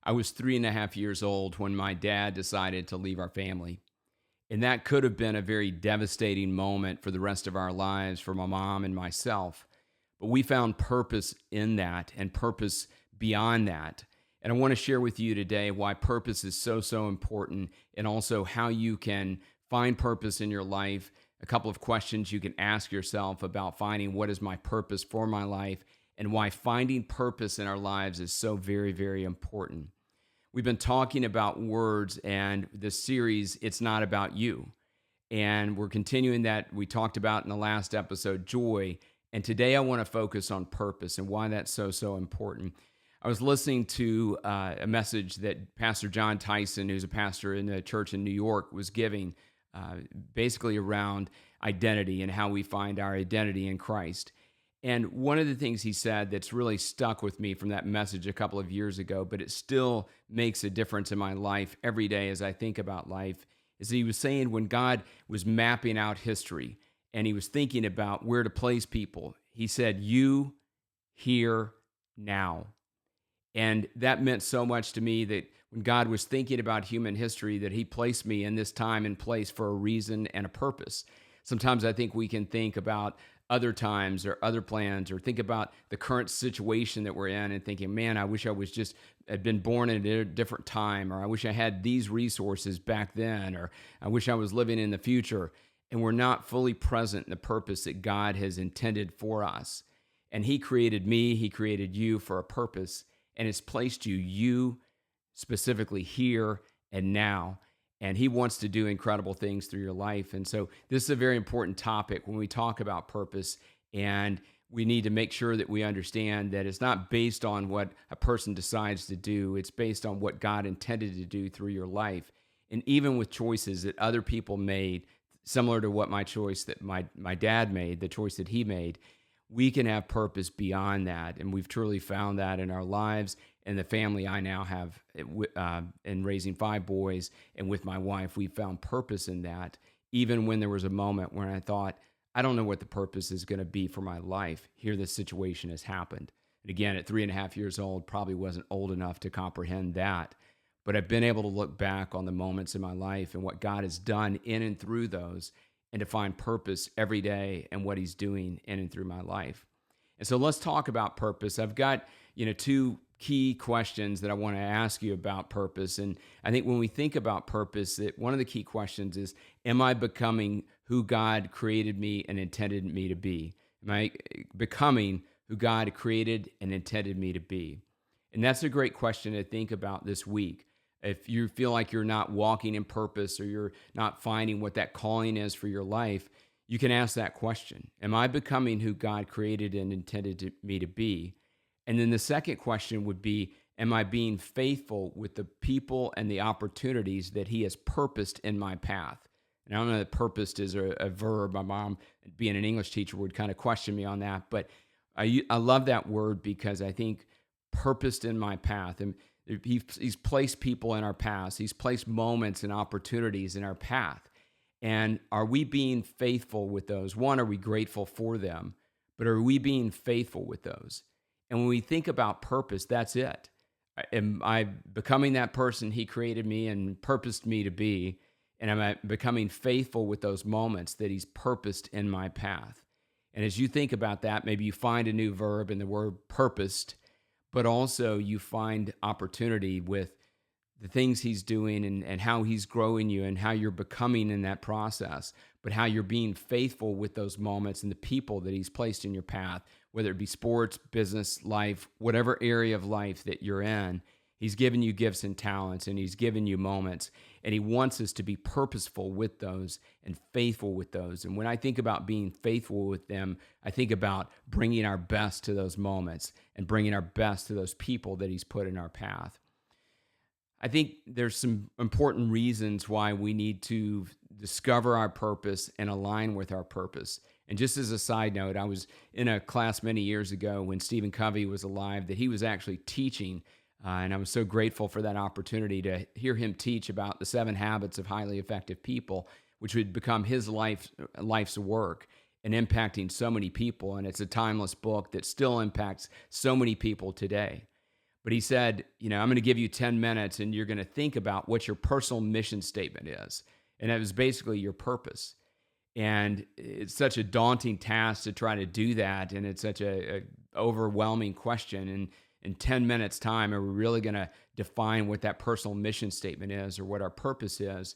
I was 3.5 years old when my dad decided to leave our family. And that could have been a very devastating moment for the rest of our lives for my mom and myself. But we found purpose in that and purpose beyond that. And I want to share with you today why purpose is so important and also how you can find purpose in your life. A couple of questions you can ask yourself about finding what is my purpose for my life and why finding purpose in our lives is so very important. We've been talking about words and this series, It's Not About You. And we're continuing that we talked about in the last episode, joy. And today I want to focus on purpose and why that's so important. I was listening to a message that Pastor Jon Tyson, who's a pastor in a church in New York, was giving basically around identity and how we find our identity in Christ. And one of the things he said that's really stuck with me from that message a couple of years ago, but it still makes a difference in my life every day as I think about life, is he was saying when God was mapping out history and he was thinking about where to place people, he said, you, here, now. And that meant so much to me that when God was thinking about human history, that he placed me in this time and place for a reason and a purpose. Sometimes I think we can think about other times or other plans or think about the current situation that we're in and thinking, man, I wish I was just had been born at a different time, or I wish I had these resources back then, or I wish I was living in the future. And we're not fully present in the purpose that God has intended for us. And he created me, he created you for a purpose, and has placed you specifically here and now. And he wants to do incredible things through your life. And so this is a very important topic when we talk about purpose. And we need to make sure that we understand that it's not based on what a person decides to do. It's based on what God intended to do through your life. And even with choices that other people made, similar to what my choice that my dad made, the choice that he made, we can have purpose beyond that. And we've truly found that in our lives and the family I now have in raising 5 boys. And with my wife, we found purpose in that. Even when there was a moment when I thought, I don't know what the purpose is going to be for my life. Here, this situation has happened. And again, at 3.5 years old, probably wasn't old enough to comprehend that. But I've been able to look back on the moments in my life and what God has done in and through those, and to find purpose every day and what he's doing in and through my life. And so let's talk about purpose. I've got, 2 key questions that I want to ask you about purpose. And I think when we think about purpose, that one of the key questions is, am I becoming who God created me and intended me to be? Am I becoming who God created and intended me to be? And that's a great question to think about this week. If you feel like you're not walking in purpose or you're not finding what that calling is for your life, you can ask that question. Am I becoming who God created and intended me to be? And then the second question would be, am I being faithful with the people and the opportunities that he has purposed in my path? And I don't know that purposed is a verb. My mom, being an English teacher, would kind of question me on that. But I love that word because I think purposed in my path. And he's placed people in our past. He's placed moments and opportunities in our path. And are we being faithful with those? One, are we grateful for them? But are we being faithful with those? And when we think about purpose, that's it. Am I becoming that person he created me and purposed me to be? And am I becoming faithful with those moments that he's purposed in my path? And as you think about that, maybe you find a new verb in the word purposed, but also you find opportunity with the things he's doing and how he's growing you and how you're becoming in that process, but how you're being faithful with those moments and the people that he's placed in your path, whether it be sports, business, life, whatever area of life that you're in. He's given you gifts and talents, and he's given you moments, and he wants us to be purposeful with those and faithful with those. And when I think about being faithful with them, I think about bringing our best to those moments and bringing our best to those people that he's put in our path. I think there's some important reasons why we need to discover our purpose and align with our purpose. And just as a side note, I was in a class many years ago when Stephen Covey was alive that he was actually teaching. And I was so grateful for that opportunity to hear him teach about the 7 habits of highly effective people, which would become his life's work and impacting so many people. And it's a timeless book that still impacts so many people today. But he said, I'm going to give you 10 minutes and you're going to think about what your personal mission statement is. And that was basically your purpose. And it's such a daunting task to try to do that. And it's such a overwhelming question. And in 10 minutes time, are we really going to define what that personal mission statement is or what our purpose is?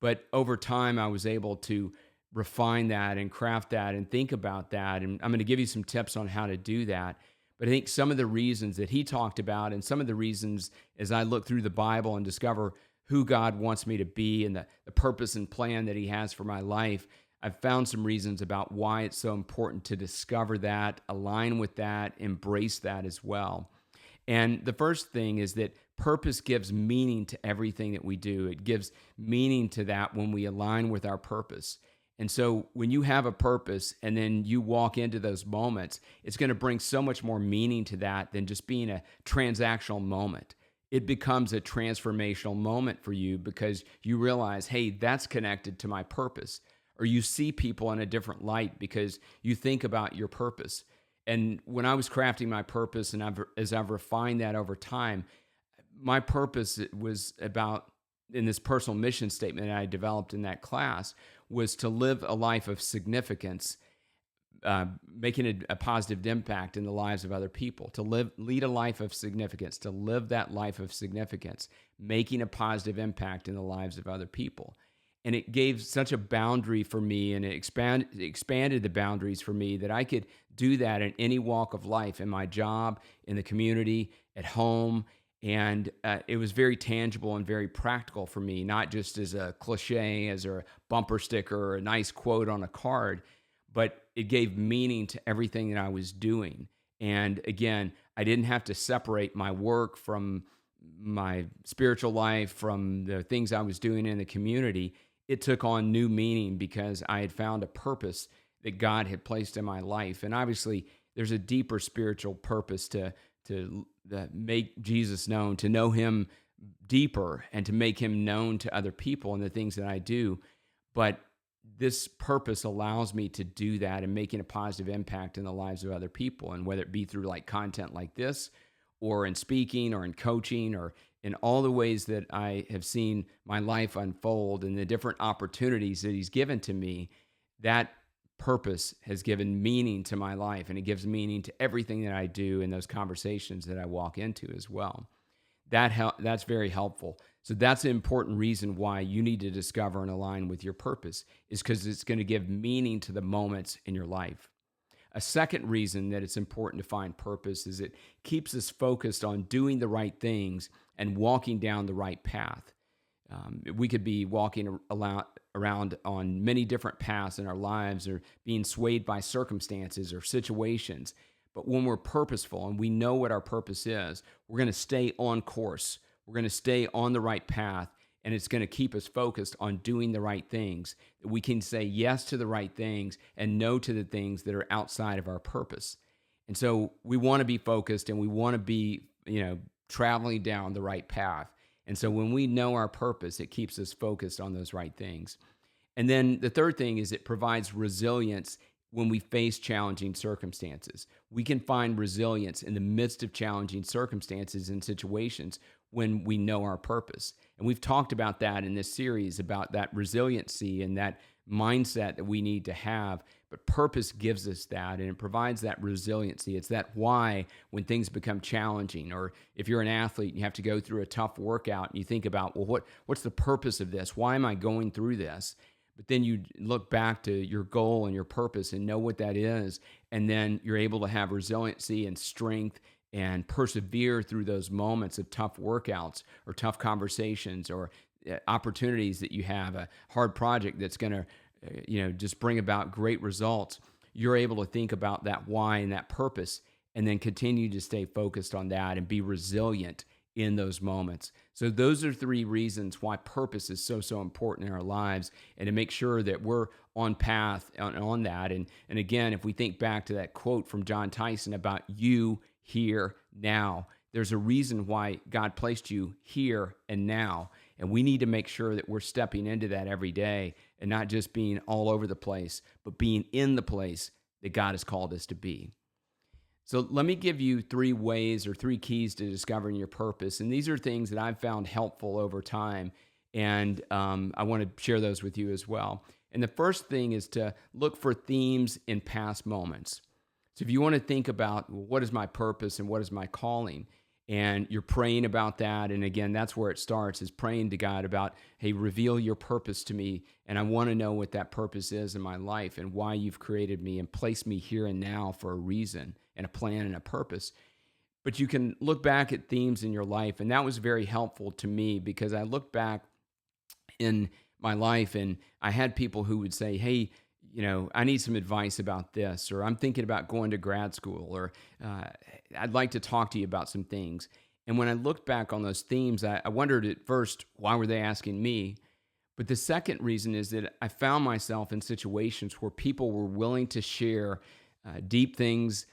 But over time, I was able to refine that and craft that and think about that. And I'm going to give you some tips on how to do that. But I think some of the reasons that he talked about and some of the reasons as I look through the Bible and discover who God wants me to be and the purpose and plan that he has for my life, I've found some reasons about why it's so important to discover that, align with that, embrace that as well. And the first thing is that purpose gives meaning to everything that we do. It gives meaning to that when we align with our purpose. And so when you have a purpose and then you walk into those moments, it's going to bring so much more meaning to that than just being a transactional moment. It becomes a transformational moment for you because you realize, hey, that's connected to my purpose. Or you see people in a different light because you think about your purpose. And when I was crafting my purpose and as I've refined that over time, my purpose was about, in this personal mission statement that I developed in that class, was to live a life of significance, making a positive impact in the lives of other people, to lead a life of significance, to live that life of significance, making a positive impact in the lives of other people. And it gave such a boundary for me, and it expanded the boundaries for me that I could do that in any walk of life, in my job, in the community, at home. And it was very tangible and very practical for me, not just as a cliche, as a bumper sticker or a nice quote on a card, but it gave meaning to everything that I was doing. And again, I didn't have to separate my work from my spiritual life, from the things I was doing in the community. It took on new meaning because I had found a purpose that God had placed in my life. And obviously, there's a deeper spiritual purpose to make Jesus known, to know him deeper and to make him known to other people and the things that I do. But this purpose allows me to do that and making a positive impact in the lives of other people. And whether it be through like content like this, or in speaking, or in coaching, or in all the ways that I have seen my life unfold and the different opportunities that he's given to me, that purpose has given meaning to my life, and it gives meaning to everything that I do in those conversations that I walk into as well. That's very helpful. So that's an important reason why you need to discover and align with your purpose, is because it's going to give meaning to the moments in your life. A second reason that it's important to find purpose is it keeps us focused on doing the right things and walking down the right path. We could be walking around on many different paths in our lives, or being swayed by circumstances or situations. But when we're purposeful and we know what our purpose is, we're going to stay on course. We're going to stay on the right path, and it's going to keep us focused on doing the right things. We can say yes to the right things and no to the things that are outside of our purpose. And so we want to be focused, and we want to be, traveling down the right path. And so when we know our purpose, it keeps us focused on those right things. And then the third thing is it provides resilience when we face challenging circumstances. We can find resilience in the midst of challenging circumstances and situations when we know our purpose. And we've talked about that in this series, about that resiliency and that mindset that we need to have. But purpose gives us that, and it provides that resiliency. It's that why when things become challenging, or if you're an athlete and you have to go through a tough workout and you think about, well, what's the purpose of this? Why am I going through this? But then you look back to your goal and your purpose and know what that is, and then you're able to have resiliency and strength and persevere through those moments of tough workouts or tough conversations or opportunities that you have, a hard project that's going to just bring about great results. You're able to think about that why and that purpose, and then continue to stay focused on that and be resilient in those moments. So those are three reasons why purpose is so important in our lives, and to make sure that we're on path on that. And again, if we think back to that quote from Jon Tyson about you here now, there's a reason why God placed you here and now. And we need to make sure that we're stepping into that every day, and not just being all over the place, but being in the place that God has called us to be. So let me give you three ways or three keys to discovering your purpose. And these are things that I've found helpful over time. And I want to share those with you as well. And the first thing is to look for themes in past moments. So if you want to think about, well, what is my purpose and what is my calling? And you're praying about that. And again, that's where it starts, is praying to God about, hey, reveal your purpose to me. And I want to know what that purpose is in my life and why you've created me and placed me here and now for a reason and a plan and a purpose. But you can look back at themes in your life. And that was very helpful to me because I looked back in my life and I had people who would say, hey, I need some advice about this, or I'm thinking about going to grad school, or I'd like to talk to you about some things. And when I looked back on those themes, I wondered at first, why were they asking me? But the second reason is that I found myself in situations where people were willing to share deep things,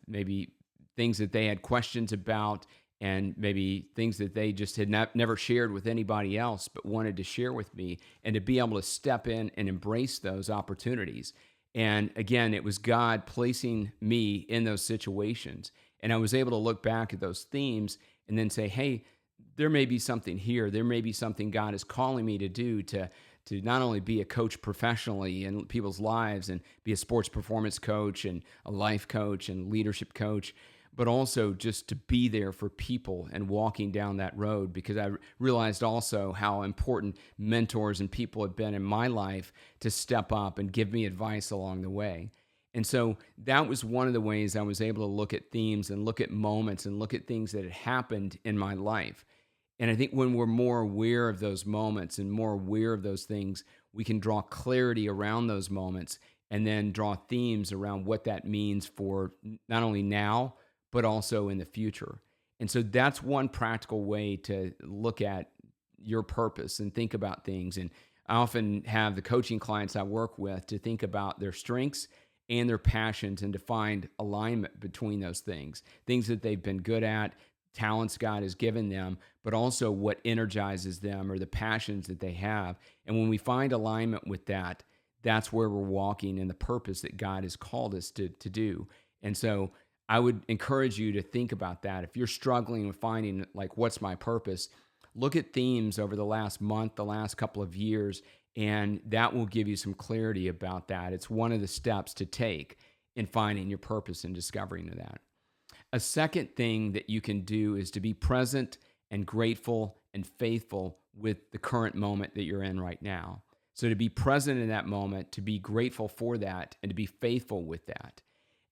maybe things that they had questions about, and maybe things that they just had never shared with anybody else, but wanted to share with me, and to be able to step in and embrace those opportunities. And again, it was God placing me in those situations. And I was able to look back at those themes and then say, hey, there may be something here. There may be something God is calling me to do to not only be a coach professionally in people's lives and be a sports performance coach and a life coach and leadership coach, but also just to be there for people and walking down that road, because I realized also how important mentors and people have been in my life to step up and give me advice along the way. And so that was one of the ways I was able to look at themes and look at moments and look at things that had happened in my life. And I think when we're more aware of those moments and more aware of those things, we can draw clarity around those moments and then draw themes around what that means for not only now, but also in the future. And so that's one practical way to look at your purpose and think about things. And I often have the coaching clients I work with to think about their strengths and their passions and to find alignment between those things that they've been good at, talents God has given them, but also what energizes them or the passions that they have. And when we find alignment with that, that's where we're walking in the purpose that God has called us to do. And so I would encourage you to think about that. If you're struggling with finding, like, what's my purpose, look at themes over the last month, the last couple of years, and that will give you some clarity about that. It's one of the steps to take in finding your purpose and discovering that. A second thing that you can do is to be present and grateful and faithful with the current moment that you're in right now. So to be present in that moment, to be grateful for that, and to be faithful with that.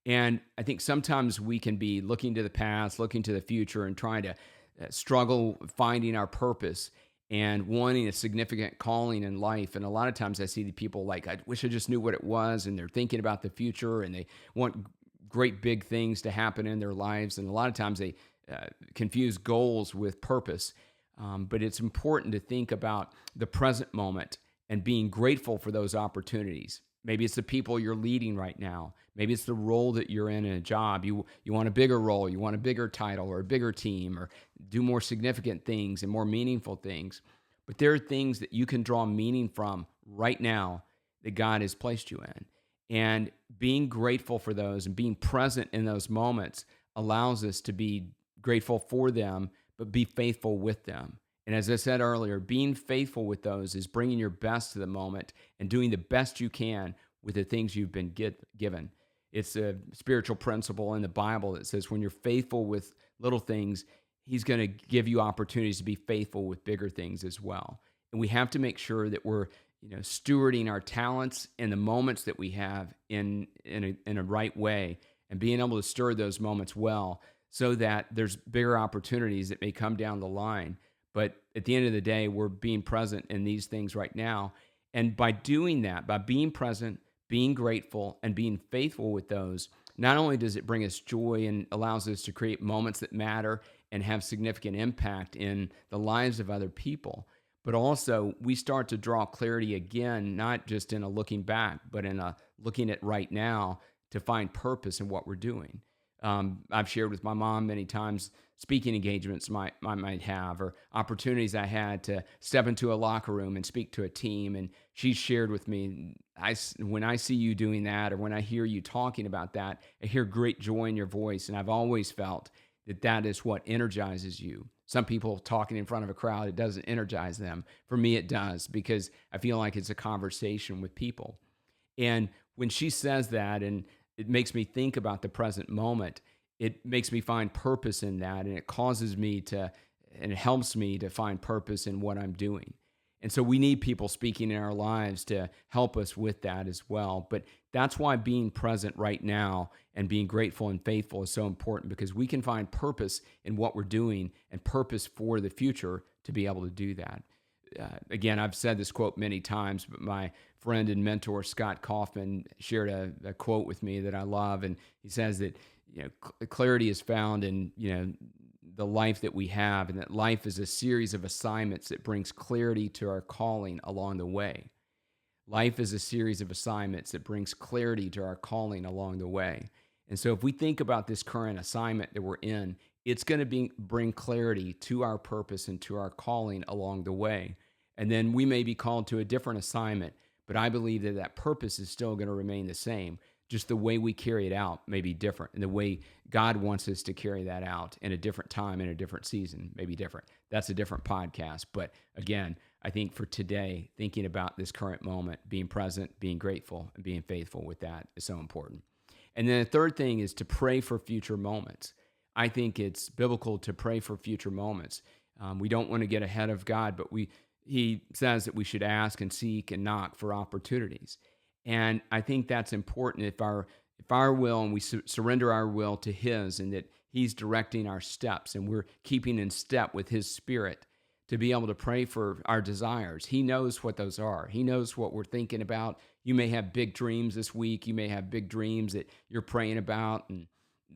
And I think sometimes we can be looking to the past, looking to the future, and trying to struggle finding our purpose and wanting a significant calling in life. And a lot of times I see the people like, I wish I just knew what it was, and they're thinking about the future, and they want great big things to happen in their lives. And a lot of times they confuse goals with purpose. But it's important to think about the present moment and being grateful for those opportunities. Maybe it's the people you're leading right now. Maybe it's the role that you're in a job. You want a bigger role, you want a bigger title or a bigger team, or do more significant things and more meaningful things. But there are things that you can draw meaning from right now that God has placed you in. And being grateful for those and being present in those moments allows us to be grateful for them, but be faithful with them. And as I said earlier, being faithful with those is bringing your best to the moment and doing the best you can with the things you've been given. It's a spiritual principle in the Bible that says when you're faithful with little things, He's going to give you opportunities to be faithful with bigger things as well. And we have to make sure that we're stewarding our talents and the moments that we have in a right way, and being able to stir those moments well so that there's bigger opportunities that may come down the line. But at the end of the day, we're being present in these things right now. And by doing that, by being present, being grateful, and being faithful with those, not only does it bring us joy and allows us to create moments that matter and have significant impact in the lives of other people, but also we start to draw clarity again, not just in a looking back, but in a looking at right now to find purpose in what we're doing. I've shared with my mom many times speaking engagements I might have, or opportunities I had to step into a locker room and speak to a team. And she shared with me, when I see you doing that, or when I hear you talking about that, I hear great joy in your voice. And I've always felt that that is what energizes you. Some people talking in front of a crowd, it doesn't energize them. For me, it does, because I feel like it's a conversation with people. And when she says that, and it makes me think about the present moment, it makes me find purpose in that. And it causes me to, and it helps me to find purpose in what I'm doing. And so we need people speaking in our lives to help us with that as well. But that's why being present right now and being grateful and faithful is so important, because we can find purpose in what we're doing and purpose for the future to be able to do that. Again, I've said this quote many times, but my friend and mentor, Scott Kauffmann, shared a quote with me that I love. And he says that, clarity is found in, the life that we have, and that life is a series of assignments that brings clarity to our calling along the way. Life is a series of assignments that brings clarity to our calling along the way. And so if we think about this current assignment that we're in, it's going to bring clarity to our purpose and to our calling along the way. And then we may be called to a different assignment, but I believe that that purpose is still going to remain the same. Just the way we carry it out may be different, and the way God wants us to carry that out in a different time, in a different season, may be different. That's a different podcast. But again, I think for today, thinking about this current moment, being present, being grateful, and being faithful with that is so important. And then the third thing is to pray for future moments. I think it's biblical to pray for future moments. We don't want to get ahead of God, but He says that we should ask and seek and knock for opportunities. And I think that's important if our will, and we surrender our will to His, and that He's directing our steps and we're keeping in step with His Spirit to be able to pray for our desires. He knows what those are. He knows what we're thinking about. You may have big dreams this week. You may have big dreams that you're praying about and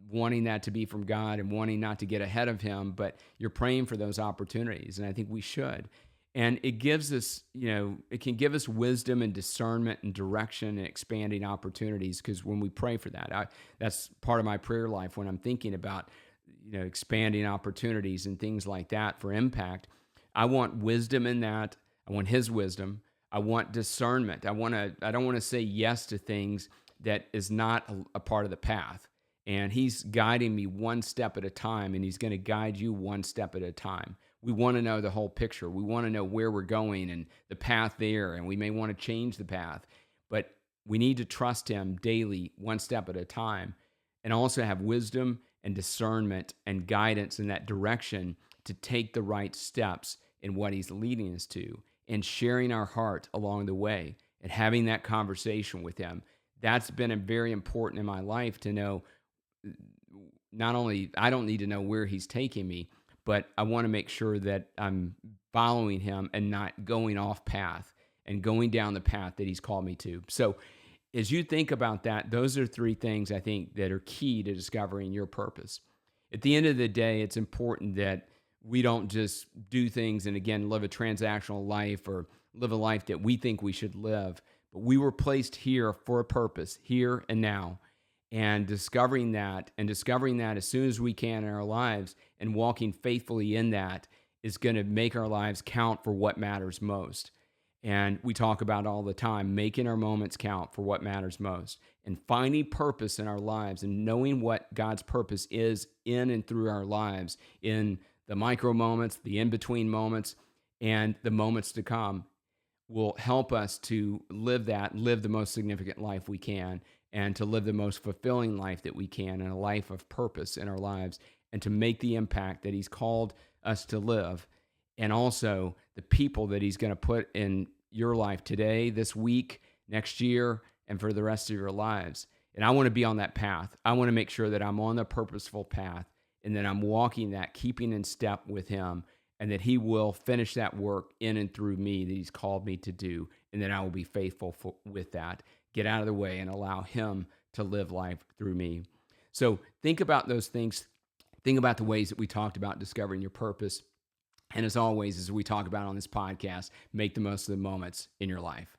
wanting that to be from God and wanting not to get ahead of Him, but you're praying for those opportunities. And I think we should. And it gives us, it can give us wisdom and discernment and direction and expanding opportunities, because when we pray for that, that's part of my prayer life when I'm thinking about, expanding opportunities and things like that for impact. I want wisdom in that. I want His wisdom. I want discernment. I don't want to say yes to things that is not a part of the path. And He's guiding me one step at a time, and He's going to guide you one step at a time. We want to know the whole picture. We want to know where we're going and the path there, and we may want to change the path. But we need to trust Him daily, one step at a time, and also have wisdom and discernment and guidance in that direction to take the right steps in what He's leading us to, and sharing our heart along the way and having that conversation with Him. That's been very important in my life to know. Not only I don't need to know where He's taking me, but I want to make sure that I'm following Him and not going off path and going down the path that He's called me to. So as you think about that, those are three things I think that are key to discovering your purpose. At the end of the day, it's important that we don't just do things and, again, live a transactional life or live a life that we think we should live, but we were placed here for a purpose, here and now. And discovering that as soon as we can in our lives and walking faithfully in that is going to make our lives count for what matters most. And we talk about all the time, making our moments count for what matters most, and finding purpose in our lives and knowing what God's purpose is in and through our lives, in the micro moments, the in-between moments, and the moments to come, will help us to live the most significant life we can, and to live the most fulfilling life that we can, and a life of purpose in our lives, and to make the impact that He's called us to live, and also the people that He's going to put in your life today, this week, next year, and for the rest of your lives. And I want to be on that path. I want to make sure that I'm on the purposeful path, and that I'm walking that, keeping in step with Him, and that He will finish that work in and through me that He's called me to do, and that I will be faithful with that. Get out of the way and allow Him to live life through me. So think about those things. Think about the ways that we talked about discovering your purpose. And as always, as we talk about on this podcast, make the most of the moments in your life.